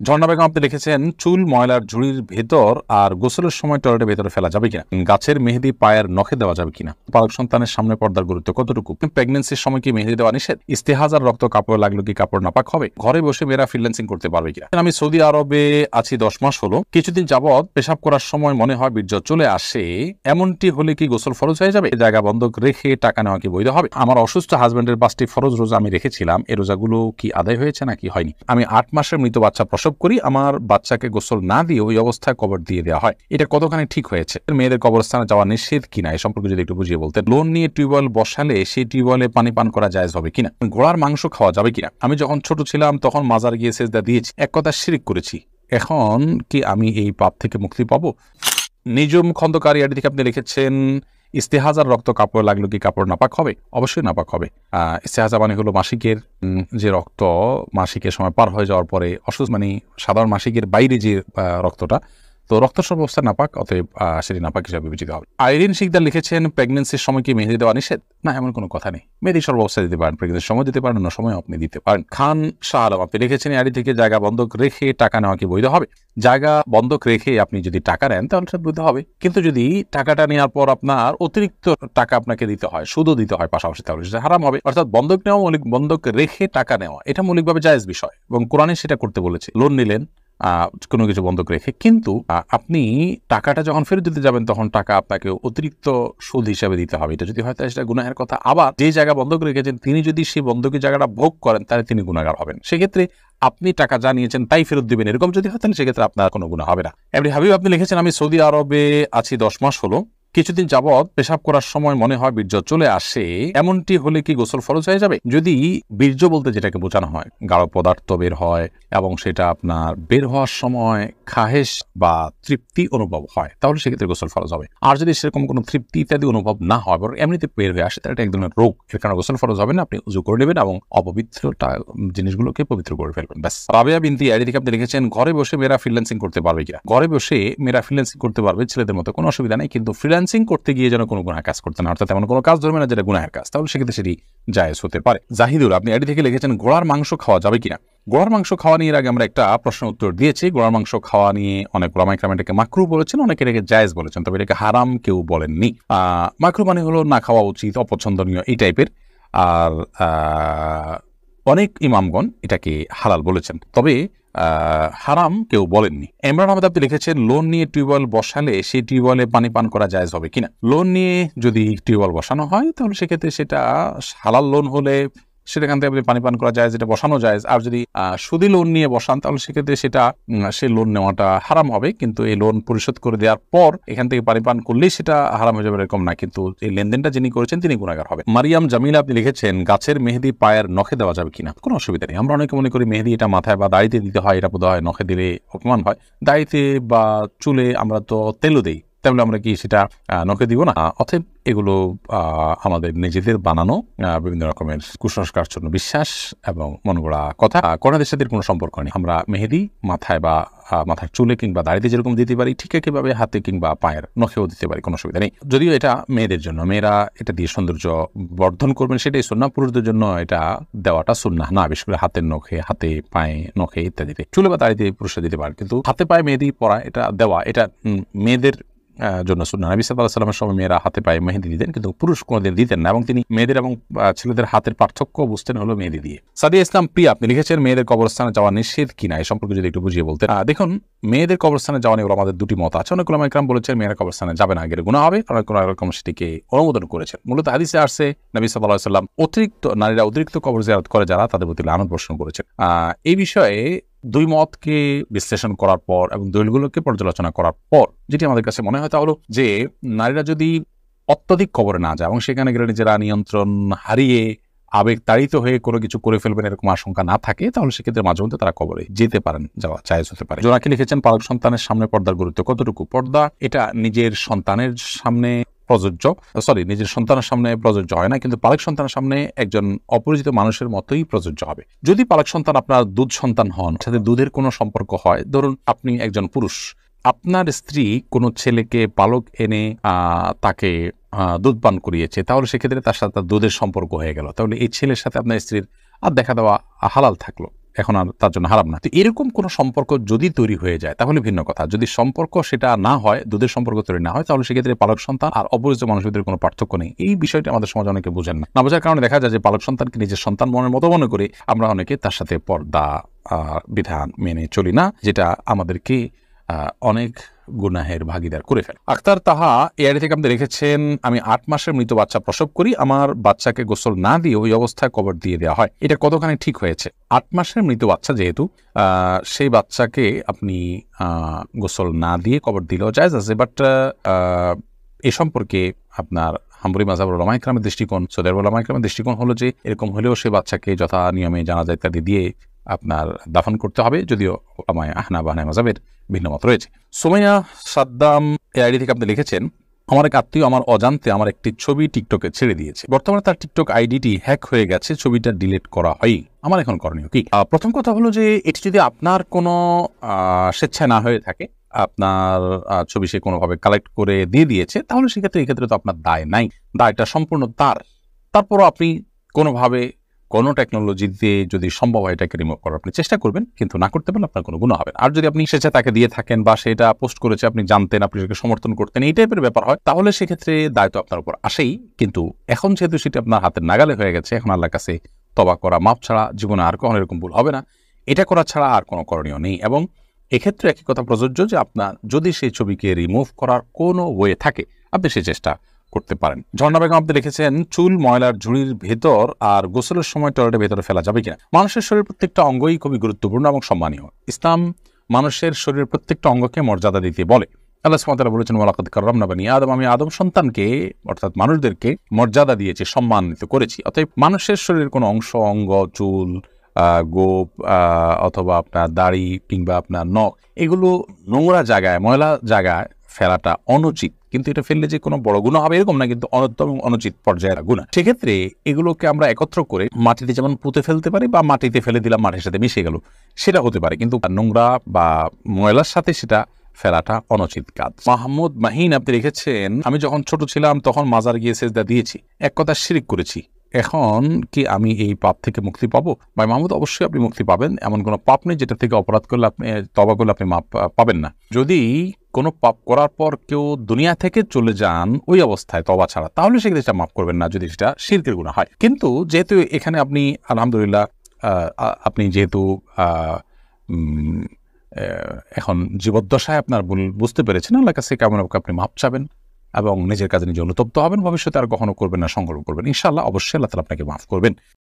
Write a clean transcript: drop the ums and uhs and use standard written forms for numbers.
ঝর্ণা বেগম আপনি লিখেছেন, চুল ময়লার ঝুড়ির ভেতর আর গোসলের সময় টয়লেটের ভেতরে ফেলা যাবে কিনা, গাছের মেহেদি পায়ের নখে দেওয়া যাবে কিনা, পালক সন্তানের সামনে পর্দার গুরুত্ব কতটুকু, প্রেগনেন্সির সময় কি মেহেদি দেওয়া নিষেধ, ইস্তেহাজার রক্ত কাপড় লাগলো কি কাপড় নাপাক হবে, ঘরে বসে মেয়েরা ফ্রিল্যান্সিং করতে পারবে কিনা। আমি সৌদি আরবে আছি 10 মাস হলো, কিছুদিন যাবৎ পেশাব করার সময় মনে হয় বীর্য চলে আসে, এমনটি হলে কি গোসল ফরজ হয়ে যাবে, জায়গা বন্ধক রেখে টাকা নেওয়া কি বৈধ হবে, আমার অসুস্থ হাজবেন্ডের 5টি ফরজ রোজা আমি রেখেছিলাম, এই রোজাগুলো কি আদায় হয়েছে নাকি হয়নি, আমি 8 মাসের মৃত বাচ্চা প্রসব করি, আমার বাচ্চাকে গোসল না দিয়ে ওই অবস্থায় কবর দিয়ে দেওয়া হয়, এটা কতখানি ঠিক হয়েছে, মেয়েদের কবরস্থানে যাওয়া নিষেধ কিনা এই সম্পর্কে যদি একটু বুঝিয়ে বলতেন। লোন নিয়ে টিউবওয়েল বসালে সেই টিউবওয়েলে পানি পান করা জায়েজ হবে কিনা, ঘোড়ার মাংস খাওয়া যাবে কিনা, আমি যখন ছোট ছিলাম তখন মাজার গিয়ে সেজদা দিয়েছি, এক কথা শিরক করেছি, এখন কি আমি এই পাপ থেকে মুক্তি পাবো। নিজম খন্দকার ইয়ারি থেকে আপনি লিখেছেন, ইস্তেহাজার রক্ত কাপড় লাগলো কি কাপড় নাপাক হবে, অবশ্যই নাপাক হবে। ইস্তেহাজা মানে হলো মাসিকের যে রক্ত মাসিকের সময় পার হয়ে যাওয়ার পরে অসুস্থ, মানে সাধারণ মাসিকের বাইরে যে রক্তটা, তো রক্তস্রাব অবস্থা নাপাক, অতএব সেটি নাপাক হিসাবে বিবেচিত হবে। আইরিন শিকদার লিখেছেন, প্রেগনেন্সির সময় কি মেহেদি দেওয়া নিষেধ, না এমন কোনো কথা নেই, মেহেদি সর্বাবস্থায় দিতে পারেন, প্রেগনেন্সির সময় দিতে পারেন, অন্য সময় আপনি দিতে পারেন। খান শাহ আলম আপনি লিখেছেন, আইডি থেকে জায়গা বন্ধক রেখে টাকা নেওয়া কি বৈধ হবে, জায়গা বন্ধক রেখে আপনি যদি টাকা নেন তাহলে সেটা বৈধ হবে, কিন্তু যদি টাকাটা নেওয়ার পর আপনার অতিরিক্ত টাকা আপনাকে দিতে হয়, সুদও দিতে হয় পাশাপাশি, তাহলে সেটা হারাম হবে। অর্থাৎ বন্ধক নেওয়া, বন্ধক রেখে টাকা নেওয়া এটা মৌলিকভাবে জায়েজ বিষয় এবং কোরআনে সেটা করতে বলেছে। লোন নিলেন কোনো কিছু বন্ধক রেখে, কিন্তু আপনি টাকাটা যখন ফেরত দিতে যাবেন তখন টাকা আপনাকে অতিরিক্ত সুদ হিসাবে দিতে হবে, এটা যদি হয় তাহলে সেটা গুনাহের কথা। আবার যে জায়গা বন্ধক রেখেছেন তিনি যদি সেই বন্ধকের জায়গাটা ভোগ করেন তাহলে তিনি গুনাহগার হবেন, সেক্ষেত্রে আপনি টাকা যা নিয়েছেন তাই ফেরত দিবেন, এরকম যদি হয় তাহলে সেক্ষেত্রে আপনার কোনো গুনাহ হবে না। এমনি হাবিব আপনি লিখেছেন, আমি সৌদি আরবে আছি 10 মাস হলো, কিছুদিন যাবৎ পেশাব করার সময় মনে হয় বীর্য চলে আসে, এমনটি হলে কি গোসল ফরজ হয়ে যাবে, যদি বীর্য বলতে যেটাকে বোঝানো হয় গাঢ় পদার্থ বের হয় এবং সেটা আপনার বের হওয়ার সময় খাহেশ বা তৃপ্তি অনুভব হয় তাহলে সেক্ষেত্রে গোসল ফরজ হবে। আর যদি সেরকম কোনো তৃপ্তি ইত্যাদি অনুভব না হয় বরং এমনিতে বের হয়ে আসে তাহলে এটা এক ধরনের রোগ, এর কারণে গোসল ফরজ হবে না, আপনি উজু করে নেবেন এবং অপবিত্র জিনিসগুলোকে পবিত্র করে ফেলবেন, ব্যাস। রাবিয়া বিনতি আইডি থেকে আপনি লিখেছেন, ঘরে বসে মেয়েরা ফ্রিল্যান্সিং করতে পারবে কিনা, ঘরে বসে মেয়েরা ফ্রিল্যান্সিং করতে পারবে ছেলেদের মতো, কোনো অসুবিধা নেই, কিন্তু ফ্রিল্যান্সিং করতে গিয়ে যেন কোনো গুনাহ কাজ করতে না, অর্থাৎ এমন কোনো কাজ ধরবে না যেটা গুনাহের কাজ, তাহলে সেক্ষেত্রে সেটি জায়েজ হতে পারে। জাহিদুল আপনি আইডি থেকে লিখেছেন, ঘোড়ার মাংস খাওয়া যাবে কিনা, ঘোড়ার মাংস খাওয়া নিয়ে আগে আমরা একটা প্রশ্ন উত্তর দিয়েছি। ঘোড়ার মাংস খাওয়া নিয়ে অনেক ওলামা ইকরাম এটাকে মাকরু বলেছেন, অনেকে এটাকে জায়েজ বলেছেন, তবে এটাকে হারাম কেউ বলেননি। মাকরু মানে হলো না খাওয়া উচিত, অপছন্দনীয় এই টাইপের, আর অনেক ইমামগণ এটাকে হালাল বলেছেন, তবে হারাম কেউ বলেননি। ইমরান আহমেদ আপনি লিখেছেন, লোন নিয়ে টিউবওয়েল বসালে সেই টিউবওয়েলে পানি পান করা জায়েজ হবে কিনা, লোন নিয়ে যদি টিউবওয়েল বসানো হয় তাহলে সেক্ষেত্রে সেটা হালাল লোন হলে সেখান থেকে আপনি পানি পান করা যায়, যেটা বসানো যায়। আর যদি সুদি লোন নিয়ে বসান তাহলে সেক্ষেত্রে সেটা সে লোন নেওয়াটা হারাম হবে, কিন্তু এই লোন পরিশোধ করে দেওয়ার পর এখান থেকে পানি পান করলেই সেটা হারাম হয়ে যাবে এরকম না, কিন্তু এই লেনদেনটা যিনি করেছেন তিনি গুনাহগার হবে। মারিয়াম জামিলা আপনি লিখেছেন, গাছের মেহেদি পায়ের নখে দেওয়া যাবে কিনা, কোনো অসুবিধা নেই। আমরা অনেকে মনে করি মেহেদি এটা মাথায় বা দাড়িতে দিতে হয়, এটা বোধ হয় নখে দিলে অপমান হয়, দাড়িতে বা চুলে আমরা তো তেলও দিই, তাহলে আমরা কি সেটা নখে দিব না? অতএব এগুলো আমাদের নিজেদের বানানো বিভিন্ন রকমের কুসংস্কার জন্য বিশ্বাস এবং মন গড়া কথা, কোরআনের সাথে কোনো সম্পর্ক নেই। আমরা মেহেদি মাথায় বা মাথার চুলে কিংবা দাড়িতে যেরকম দিতে পারি ঠিক একইভাবে হাতে কিংবা পায়ের নখেও দিতে পারি, কোনো অসুবিধা নেই। যদিও এটা মেয়েদের জন্য, মেয়েরা এটা দিয়ে সৌন্দর্য বর্ধন করবেন সেটাই সুন্নাহ, পুরুষদের জন্য এটা দেওয়াটা সুন্নাহ না, বিশেষ করে হাতের নখে, হাতে পায়ে নখে ইত্যাদিতে। চুলে বা দাড়িতে পুরুষরা দিতে পারেন, কিন্তু হাতে পায়ে মেহেদি পরা এটা দেওয়া এটা মেয়েদের জন্য সুন্নাহ। নবী সাল্লাল্লাহু আলাইহি ওয়াসাল্লামের সময় মেয়েরা হাতে পায়ে মেহেদি দিতেন, কিন্তু পুরুষ কোনোদিন দিতেন না, এবং তিনি মেয়েদের এবং ছেলেদের হাতের পার্থক্য বুঝতেন হলো মেহেদি দিয়ে। সাদিয়া ইসলাম প্রিয়া আপনি লিখেছেন, মেয়েদের কবরস্থানে যাওয়া নিষেধ কিনা এই সম্পর্কে যদি একটু বুঝিয়ে বলতেন। দেখুন, মেয়েদের কবরস্থানে যাওয়া নিয়ে আমাদের দুটি মত আছে। অনেক উলামা ইকরাম বলেছেন মেয়েরা কবরস্থানে যাবে না, গেলে গুনাহ হবে, অনেক রকম সেটিকে অনুমোদন করেছেন। মূলত হাদিসে আসছে নবী সাল্লাল্লাহু আলাইহি ওয়াসাল্লাম নারীরা অতিরিক্ত কবর জিয়ারত করে যারা, তাদের প্রতি লানত বর্ষণ করেছেন। এই বিষয়ে দুই মতকে বিশ্লেষণ করার পর এবং দলিলগুলোকে পর্যালোচনা করার পর যেটি আমাদের কাছে মনে হয় তা হলো যে নারীরা যদি অত্যধিক কবরে না যায় এবং সেখানে গেলে নিজেরা নিয়ন্ত্রণ হারিয়ে আবেগ তাড়িত হয়ে কোনো কিছু করে ফেলবেন এরকম আশঙ্কা না থাকে, তাহলে সেক্ষেত্রে মাঝে মধ্যে তারা কবরে যেতে পারেন, যাওয়া জায়েজ হতে পারে। জোনাকি লিখেছেন, পালক সন্তানের সামনে পর্দার গুরুত্ব কতটুকু, পর্দা এটা নিজের সন্তানের সামনে প্রযোজ্য, নিজের সন্তানের সামনে প্রযোজ্য হয় না, কিন্তু পালক সন্তানের সামনে একজন অপরিচিত মানুষের মতোই প্রযোজ্য হবে। যদি পালক সন্তান আপনার দুধ সন্তান হন, সাথে দুধের কোনো সম্পর্ক হয়, ধরুন আপনি একজন পুরুষ, আপনার স্ত্রী কোনো ছেলেকে পালক এনে তাকে দুধ পান করিয়েছে, তাহলে সেক্ষেত্রে তার সাথে তার দুধের সম্পর্ক হয়ে গেল, তাহলে এই ছেলের সাথে আপনার স্ত্রীর আর দেখা দেওয়া হালাল থাকলো। এখন আর তার জন্য হারাম না। তো এরকম কোনো সম্পর্ক যদি তৈরি হয়ে যায় তাহলে ভিন্ন কথা। যদি সম্পর্ক সেটা না হয়, দুধের সম্পর্ক তৈরি না হয়, তাহলে সেক্ষেত্রে পালক সন্তান আর অপরিচিত মানুষের ভিতরে কোনো পার্থক্য নেই। এই বিষয়টি আমাদের সমাজে অনেকে বোঝেন না। না বোঝার কারণে দেখা যায় যে পালক সন্তানকে নিজের সন্তান মনের মতো মনে করে আমরা অনেকে তার সাথে পর্দা বিধান মেনে চলি না, যেটা আমাদেরকে অনেক গুনাহের ভাগিদার করে ফেলে। আক্তার তাহা এআইডি থেকে আপনি রেখেছেন, আমি 8 মাসের মৃত বাচ্চা প্রসব করি, আমার বাচ্চাকে গোসল না দিয়ে ওই অবস্থায় কবর দিয়ে দেওয়া হয়, এটা কতখানি ঠিক হয়েছে? 8 মাসের মৃত বাচ্চা যেহেতু, সেই বাচ্চাকে আপনি গোসল না দিয়ে কবর দিলেও জায়েজ আছে, বাট এ সম্পর্কে আপনার হাম্বলি মাযহাবের উলামা ইকরামের দৃষ্টিকোণ, সৌদি আরবের উলামা ইকরামের দৃষ্টিকোণ হলো যে এরকম হলেও সেই বাচ্চাকে যথা নিয়মে জানাজা ইত্যাদি দিয়ে আপনার দাফন করতে হবে, যদিও উলামায়ে আহনাফ হানাফি মাযহাবের ভিন্ন মত রয়েছে। সুমাইয়া সাদ্দাম এআইডি থেকে আপনি লিখেছেন, আমার এক আত্মীয় আমার অজান্তে আমার একটি ছবি টিকটকে ছেড়ে দিয়েছে, বর্তমানে তার টিকটক আইডিটি হ্যাক হয়ে গেছে, ছবিটা ডিলিট করা হয়, আমার এখন করণীয় কি? প্রথম কথা হলো যে এটি যদি আপনার কোনো স্বেচ্ছায় না হয়ে থাকে, আপনার ছবি সে কোনোভাবে কালেক্ট করে দিয়ে দিয়েছে, তাহলে সেক্ষেত্রে তো আপনার দায় নাই, দায়টা সম্পূর্ণ তার। তারপরও আপনি কোনোভাবে কোনো টেকনোলজি দিয়ে যদি সম্ভব হয় এটাকে রিমুভ করার আপনি চেষ্টা করবেন, কিন্তু না করতে পারলে আপনার কোনো গুনাহ হবে না। আর যদি আপনি স্বেচ্ছায় তাকে দিয়ে থাকেন বা সেটা পোস্ট করেছে আপনি জানতেন, আপনি সেটাকে সমর্থন করতেন, এই টাইপের ব্যাপার হয়, তাহলে সেক্ষেত্রে দায়িত্ব আপনার উপর আসেই। কিন্তু এখন যেহেতু সেটা আপনার হাতের নাগালে হয়ে গেছে, এখন আল্লাহর কাছে তওবা করা, মাপ ছাড়া জীবনে আর কখনো এরকম ভুল হবে না, এটা করা ছাড়া আর কোনো করণীয় নেই। এবং এক্ষেত্রে একই কথা প্রযোজ্য যে আপনার যদি সেই ছবিকে রিমুভ করার কোনো ওয়ে থাকে, আপনি সেই চেষ্টা করতে পারেন। ঝর্ণা বেগম আপনি লিখেছেন, চুল ময়লার ঝুড়ির ভেতর আর গোসলের সময় টয়লেটের ভেতরে ফেলা যাবে কিনা? মানুষের শরীরের প্রত্যেকটা অঙ্গই খুবই গুরুত্বপূর্ণ এবং সম্মানীয়। ইসলাম মানুষের শরীরের প্রত্যেকটা অঙ্গকে মর্যাদা দিতে বলে। আল্লাহ সুবহানাহু ওয়া তাআলা বলেছেন, ওয়ালাকাদ কাররামনা বানি আদম, আমি আদম সন্তানকে অর্থাৎ মানুষদেরকে মর্যাদা দিয়েছি, সম্মানিত করেছি। অতএব মানুষের শরীরের কোনো অংশ, অঙ্গ, চুল, গোপ অথবা আপনার দাড়ি কিংবা আপনার নখ, এগুলো নোংরা জায়গায়, ময়লা জায়গায় ফেলাটা অনুচিত। কিন্তু এটা ফেললে যে কোনো বড় গুনাহ হবে এরকম না, কিন্তু অন্যতম অনুচিত পর্যায়ের গুনাহ। সেক্ষেত্রে এগুলোকে আমরা একত্র করে মাটিতে যেমন পুঁতে ফেলতে পারি, বা মাটিতে ফেলে দিলাম, মাটির সাথে মিশে গেল, সেটা হতে পারে, কিন্তু নোংরা বা ময়লার সাথে সেটা ফেলাটা অনুচিত কাজ। মাহমুদ মাহিন আপনি লিখেছেন, আমি যখন ছোট ছিলাম তখন মাজার গিয়ে সেজদা দিয়েছি, এক কথা শিরক করেছি, এখন কি আমি এই পাপ থেকে মুক্তি পাবো? ভাই মাহমুদ, অবশ্যই আপনি মুক্তি পাবেন। এমন কোনো পাপ নেই যেটা থেকে অপরাধ করলে আপনি তওবা করলে আপনি মাপ পাবেন না। যদি কোনো পাপ করার পর কেউ দুনিয়া থেকে চলে যান ওই অবস্থায় তওবা ছাড়া, তাহলে সেক্ষেত্রে সেটা মাফ করবেন না, যদি সেটা শিরকের গুনাহ হয়। কিন্তু যেহেতু এখানে আপনি আলহামদুলিল্লাহ আপনি যেহেতু এখন জীবদ্দশায় আপনার ভুল বুঝতে পেরেছেন, আল্লাহর কাছে কেমন আপনি মাপ চাবেন এবং নিজের কাজে নিজে অনুতপ্ত হবেন, ভবিষ্যতে আর কখনো করবেন না, সংকল্প করবেন, ইনশাআল্লাহ অবশ্যই আল্লাহ তাআলা আপনাকে মাফ করবেন।